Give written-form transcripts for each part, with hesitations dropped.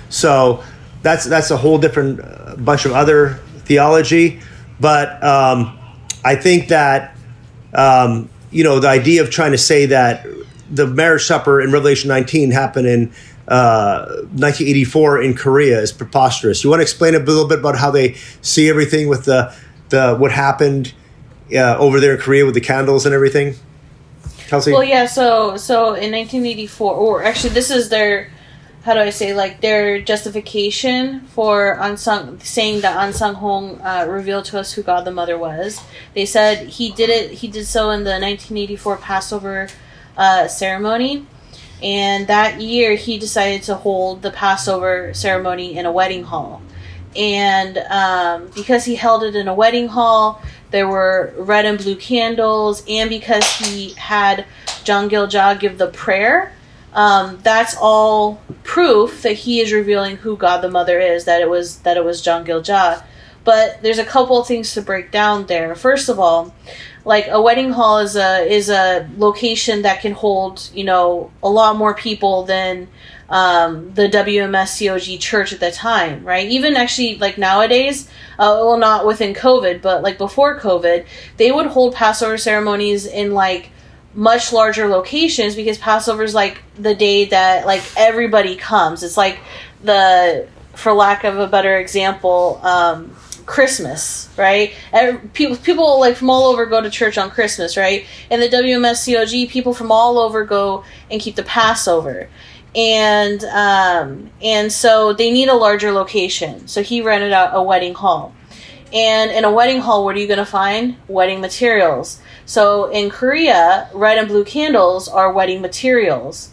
So that's a whole different bunch of other theology. But I think that, the idea of trying to say that the marriage supper in Revelation 19 happened in 1984 in Korea is preposterous. You want to explain a little bit about how they see everything with the what happened over there in Korea with the candles and everything? Kelsey? Well, yeah, so in 1984, or actually this is their, how do I say, like their justification for saying that Ahnsahnghong revealed to us who God the Mother was. They said he did so in the 1984 Passover ceremony, and that year he decided to hold the Passover ceremony in a wedding hall. And because he held it in a wedding hall, there were red and blue candles, and because he had John Gil-ja give the prayer, that's all proof that he is revealing who God the Mother is, that it was John Gil-ja. But there's a couple of things to break down there. First of all, like a wedding hall is a location that can hold, a lot more people than the WMSCOG church at the time, right? Even actually, like nowadays, well, not within COVID, but like before COVID, they would hold Passover ceremonies in like much larger locations, because Passover is like the day that like everybody comes. It's like for lack of a better example, Christmas, right? People like from all over go to church on Christmas, right? And the WMSCOG, people from all over go and keep the Passover. And so they need a larger location. So he rented out a wedding hall. And in a wedding hall, what are you going to find? Wedding materials. So in Korea, red and blue candles are wedding materials.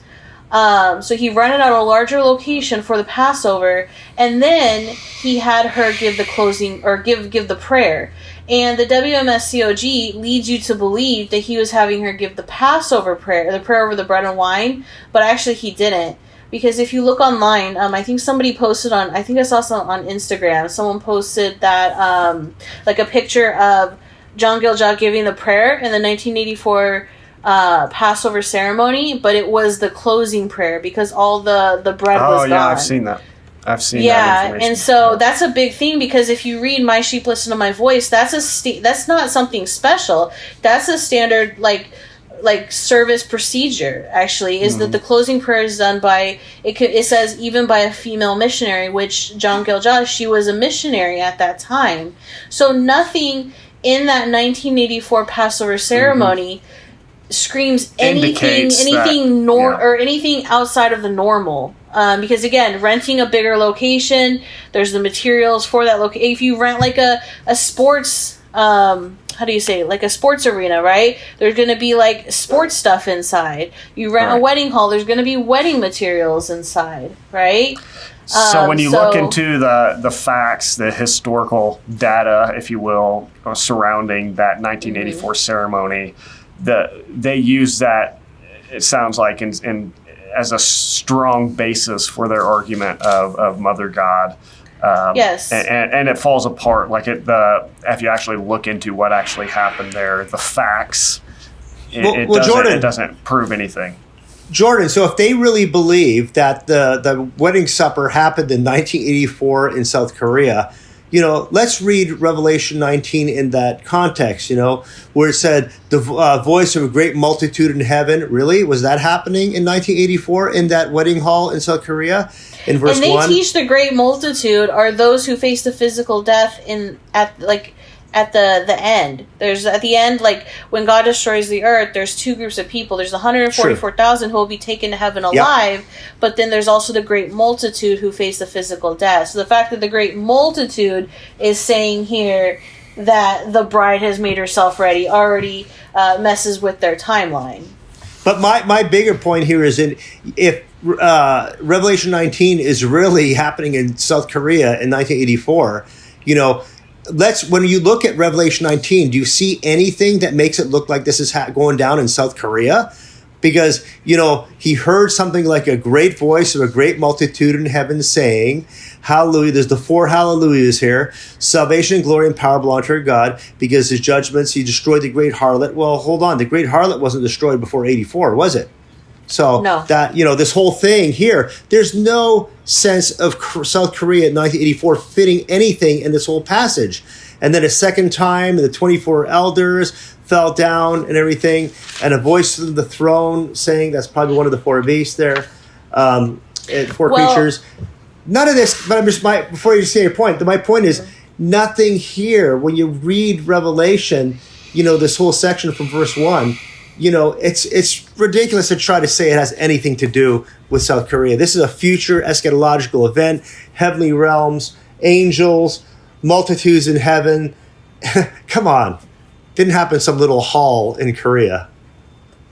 So he rented out a larger location for the Passover, and then he had her give the closing, or give the prayer. And the WMSCOG leads you to believe that he was having her give the Passover prayer, the prayer over the bread and wine, but actually he didn't. Because if you look online, I think somebody posted I think I saw some on Instagram, someone posted that, like a picture of John Gil-ja giving the prayer in the 1984 Passover ceremony, but it was the closing prayer because all the bread was gone. Oh, yeah, I've seen that. That information. Yeah, and so that's a big thing, because if you read My Sheep Listen to My Voice, that's not something special. That's a standard, like service procedure, actually, is that the closing prayer is done by, it says even by a female missionary, which John Gil-ja, she was a missionary at that time. So nothing in that 1984 Passover ceremony screams anything or anything outside of the normal. Because again, renting a bigger location, there's the materials for that location. If you rent like a sports, how do you say, like a sports arena, right? There's going to be like sports stuff inside. You rent a wedding hall, there's going to be wedding materials inside, right? So when you look into the facts, the historical data, if you will, surrounding that 1984 ceremony, they use that, it sounds like, in as a strong basis for their argument of Mother God. Yes. And it falls apart. Like if you actually look into what actually happened there, the facts, it doesn't prove anything. Jordan, so if they really believe that the wedding supper happened in 1984 in South Korea, let's read Revelation 19 in that context, where it said the voice of a great multitude in heaven. Really? Was that happening in 1984 in that wedding hall in South Korea? In verse 1? And they teach the great multitude are those who face the physical death at the end. There's at the end, like when God destroys the earth, there's two groups of people. There's the 144,000 who will be taken to heaven alive, but then there's also the great multitude who face the physical death. So the fact that the great multitude is saying here that the bride has made herself ready already messes with their timeline. But my bigger point here is if Revelation 19 is really happening in South Korea in 1984, when you look at Revelation 19, do you see anything that makes it look like this is going down in South Korea? Because, he heard something like a great voice of a great multitude in heaven saying, hallelujah. There's the 4 hallelujahs here. Salvation, glory, and power belong to our God, because his judgments, he destroyed the great harlot. Well, hold on. The great harlot wasn't destroyed before 84, was it? So that, this whole thing here, there's no sense of South Korea in 1984 fitting anything in this whole passage. And then a second time, the 24 elders fell down and everything, and a voice from the throne saying, that's probably one of the four beasts there, four creatures. None of this, but before you say your point, my point is nothing here. When you read Revelation, this whole section from verse 1, it's ridiculous to try to say it has anything to do with South Korea. This is a future eschatological event, heavenly realms, angels, multitudes in heaven. Come on. Didn't happen in some little hall in Korea.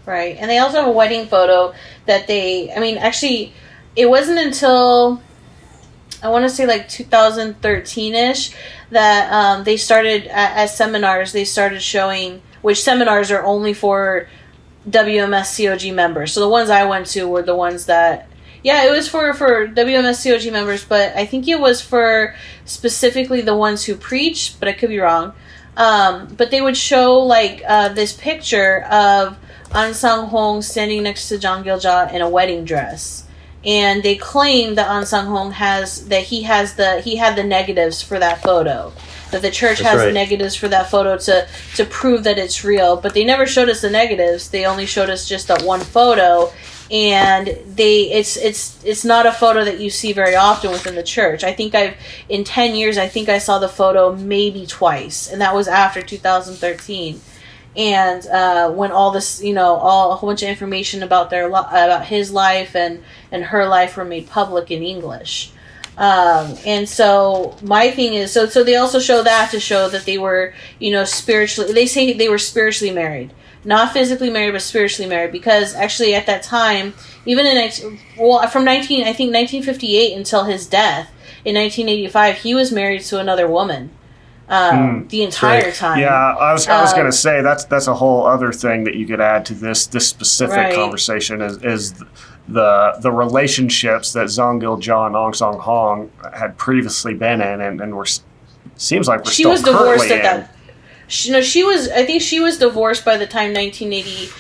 Right. And they also have a wedding photo that actually, it wasn't until, I want to say 2013-ish, that they started, at seminars, they started showing, which seminars are only for WMSCOG members. So the ones I went to were the ones that, it was for WMSCOG members, but I think it was for specifically the ones who preach, but I could be wrong. But they would show this picture of Ahnsahnghong standing next to Jang Gil-ja in a wedding dress. And they claim that Ahnsahnghong had the negatives for that photo. That the church has negatives for that photo to prove that it's real. But they never showed us the negatives. They only showed us just that one photo. And it's not a photo that you see very often within the church. I think in 10 years, I think I saw the photo maybe twice. And that was after 2013. And when all this, a whole bunch of information about about his life and her life were made public in English. And so my thing is, so they also show that to show that they were, spiritually, they say they were spiritually married. Not physically married, but spiritually married. Because actually at that time, even from 1958 until his death, in 1985, he was married to another woman. The entire time. Yeah, I was going to say that's a whole other thing that you could add to this specific conversation is the relationships that Jang Gil-ja and Ahnsahnghong had previously been in and were seems like we're she still was divorced currently at that. I think she was divorced by the time 1980.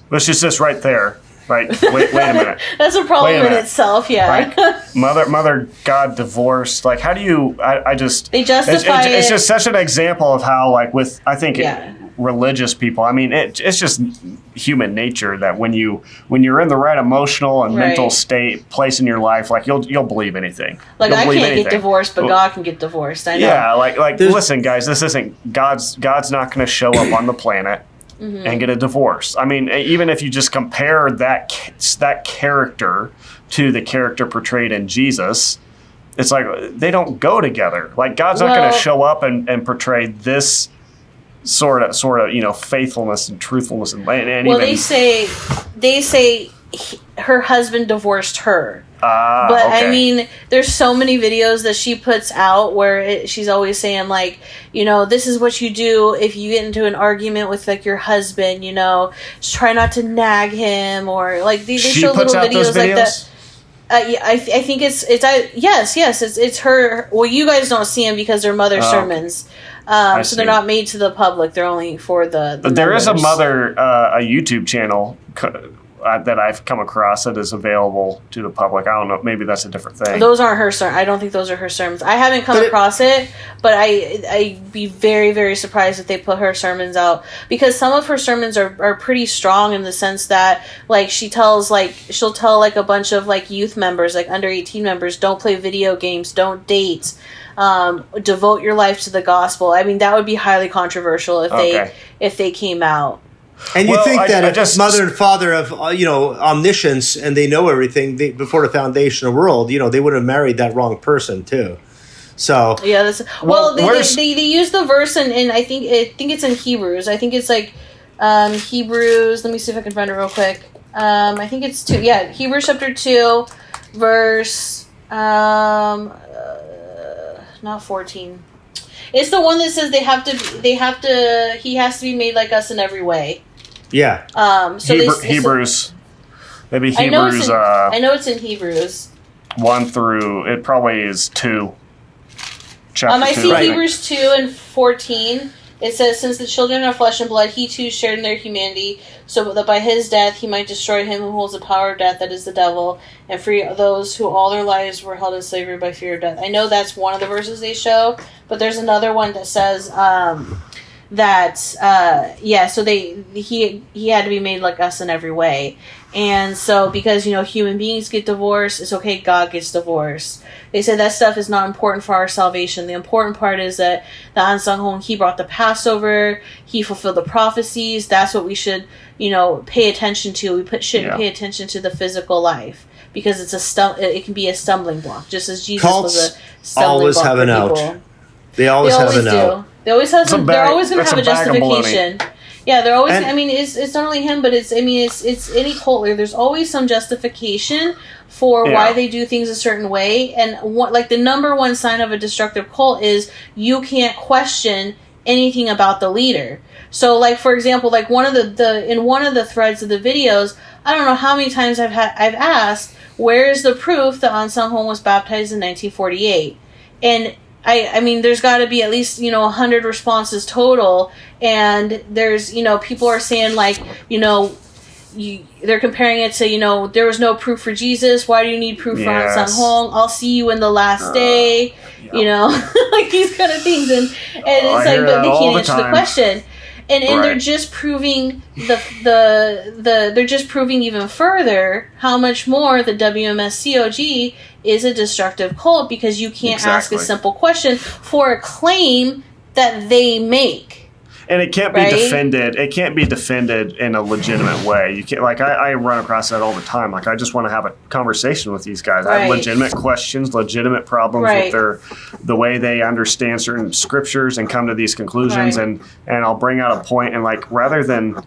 Which is just right there. Like, wait a minute. That's a problem in itself, yeah. Like, mother God divorced. Like, how do you? They justify it. It's just such an example of how, religious people. I mean, it's just human nature that when you're in the right emotional and mental place in your life, you'll believe anything. I can't get divorced, but God can get divorced. I know. Yeah, listen, guys, this isn't God's not going to show up on the planet. Mm-hmm. And get a divorce. I mean, even if you just compare that character to the character portrayed in Jesus, it's like they don't go together. Like God's not going to show up and portray this sort of faithfulness and truthfulness and they say her husband divorced her. But okay. I mean, there's so many videos that she puts out where she's always saying this is what you do if you get into an argument with your husband. Just try not to nag him, or they show little videos like that. I think it's it's her. Well, you guys don't see them because they're mother sermons. So they're not made to the public. They're only for the But there members. is a YouTube channel that I've come across that is available to the public. I don't know. Maybe that's a different thing. Those aren't her sermons. I don't think those are her sermons. I haven't come across it, but I'd be very, very surprised if they put her sermons out, because some of her sermons are pretty strong in the sense that she'll tell a bunch of youth members, under 18 members, don't play video games, don't date, devote your life to the gospel. I mean, that would be highly controversial if they came out. And you think that if mother and father of omniscience and they know everything before the foundation of the world, they would have married that wrong person too. So yeah, they use the verse in I think it's in Hebrews. I think it's Hebrews. Let me see if I can find it real quick. I think it's 2. Yeah, Hebrews chapter 2, verse not 14. It's the one that says he has to be made like us in every way. Yeah. Hebrews. Maybe Hebrews. I know it's in Hebrews. 1 through, it probably is 2. Chapter 2. I see Hebrews 2 and 14. It says, since the children are flesh and blood, he too shared in their humanity, so that by his death he might destroy him who holds the power of death, that is the devil, and free those who all their lives were held in slavery by fear of death. I know that's one of the verses they show, but there's another one that says so he had to be made like us in every way. And so, because, human beings get divorced, it's okay, God gets divorced. They say that stuff is not important for our salvation. The important part is that the Ahnsahnghong, he brought the Passover, he fulfilled the prophecies. That's what we should, pay attention to. We shouldn't pay attention to the physical life, because it can be a stumbling block, just as Jesus was a stumbling block for people. They always have an out. They always have they're always going to have a justification. Yeah, they're always. It's not only him, but it's any cult leader. There's always some justification for why they do things a certain way, and the number one sign of a destructive cult is you can't question anything about the leader. So, for example, one of in one of the threads of the videos, I don't know how many times I've asked, where is the proof that Ahnsahnghong was baptized in 1948, and I mean, there's got to be at least, 100 responses total. And there's, people are saying they're comparing it to, there was no proof for Jesus. Why do you need proof for Ahnsahnghong? I'll see you in the last day. These kind of things. And it's but they can't answer the question. And they're just proving they're just proving even further how much more the WMSCOG is a destructive cult, because you can't ask a simple question for a claim that they make. And it can't be defended. It can't be defended in a legitimate way. You can't, I run across that all the time. I just want to have a conversation with these guys. I have legitimate questions, legitimate problems with the way they understand certain scriptures and come to these conclusions, and I'll bring out a point, and rather than,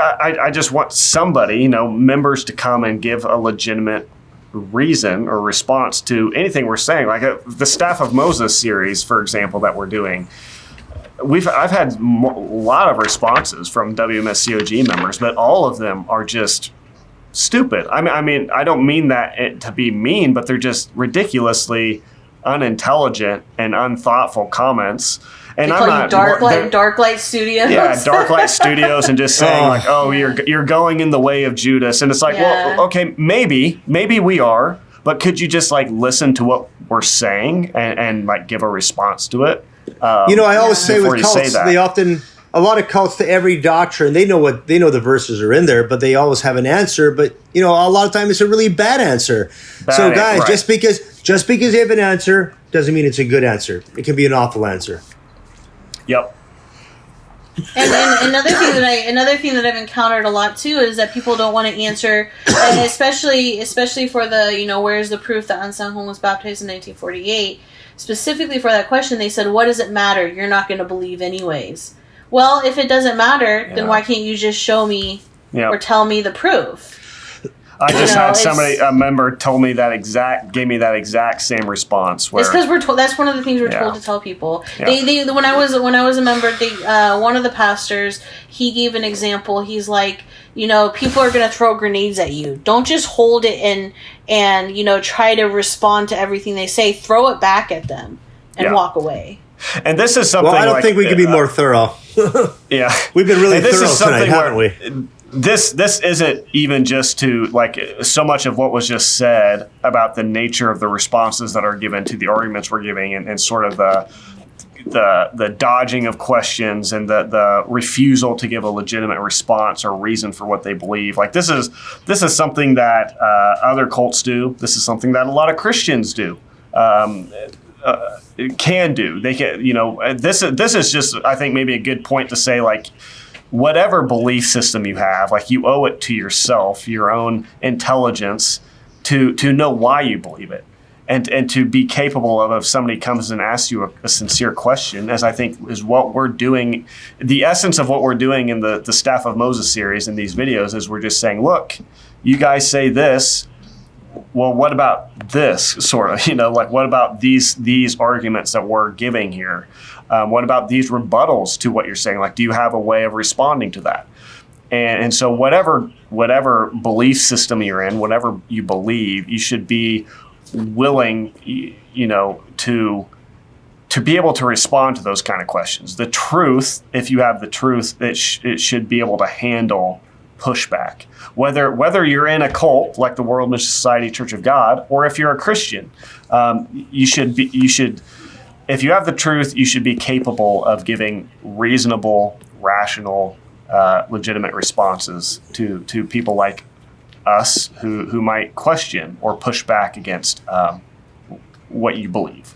I just want somebody, members to come and give a legitimate reason or response to anything we're saying. The Staff of Moses series, for example, that we're doing. I've had a lot of responses from WMSCOG members, but all of them are just stupid. I mean, I don't mean that to be mean, but they're just ridiculously unintelligent and unthoughtful comments. And I'm not Dark Light Studios. Yeah, Dark Light Studios, and just saying you're going in the way of Judas, and it's well, okay, maybe we are, but could you just listen to what we're saying and give a response to it? I always say with cults, a lot of cults, to every doctrine, they know the verses are in there, but they always have an answer. But a lot of times it's a really bad answer. So guys, just because they have an answer doesn't mean it's a good answer. It can be an awful answer. Yep. And another thing that I've encountered a lot too is that people don't want to answer, and especially for the where's the proof that Ahnsahnghong was baptized in 1948. Specifically for that question, they said, what does it matter? You're not going to believe anyways. Well, if it doesn't matter, then why can't you just show me or tell me the proof? I just had a member gave me that exact same response. It's because that's one of the things we're told to tell people. Yeah. When I was a member, one of the pastors, he gave an example. He's like, people are going to throw grenades at you. Don't just hold it and try to respond to everything they say. Throw it back at them and walk away. And this is something. Well, I don't think we could be more thorough. Yeah, we've been really thorough tonight, haven't we? This isn't even just to so much of what was just said about the nature of the responses that are given to the arguments we're giving, and sort of the dodging of questions and the refusal to give a legitimate response or reason for what they believe. This is something that other cults do. This is something that a lot of Christians do. Can do. They can. This is just, I think, maybe a good point to say, whatever belief system you have, you owe it to yourself, your own intelligence, to know why you believe it, and to be capable of, if somebody comes and asks you a sincere question, as I think is what we're doing. The essence of what we're doing in the Staff of Moses series in these videos is we're just saying, look, you guys say this. Well, what about this sort of, what about these arguments that we're giving here? What about these rebuttals to what you're saying? Do you have a way of responding to that? And so whatever belief system you're in, whatever you believe, you should be willing, to to be able to respond to those kind of questions. The truth, if you have the truth, it should be able to handle pushback. Whether you're in a cult like the World Mission Society Church of God, or if you're a Christian, you should. If you have the truth, you should be capable of giving reasonable, rational, legitimate responses to people like us who might question or push back against what you believe.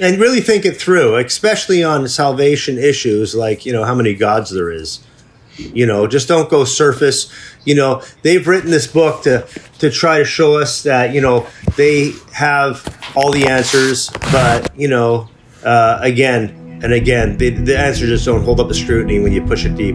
And really think it through, especially on salvation issues like, how many gods there is. Just don't go surface. They've written this book to try to show us that, they have all the answers, but, again and again, the answers just don't hold up the scrutiny when you push it deep.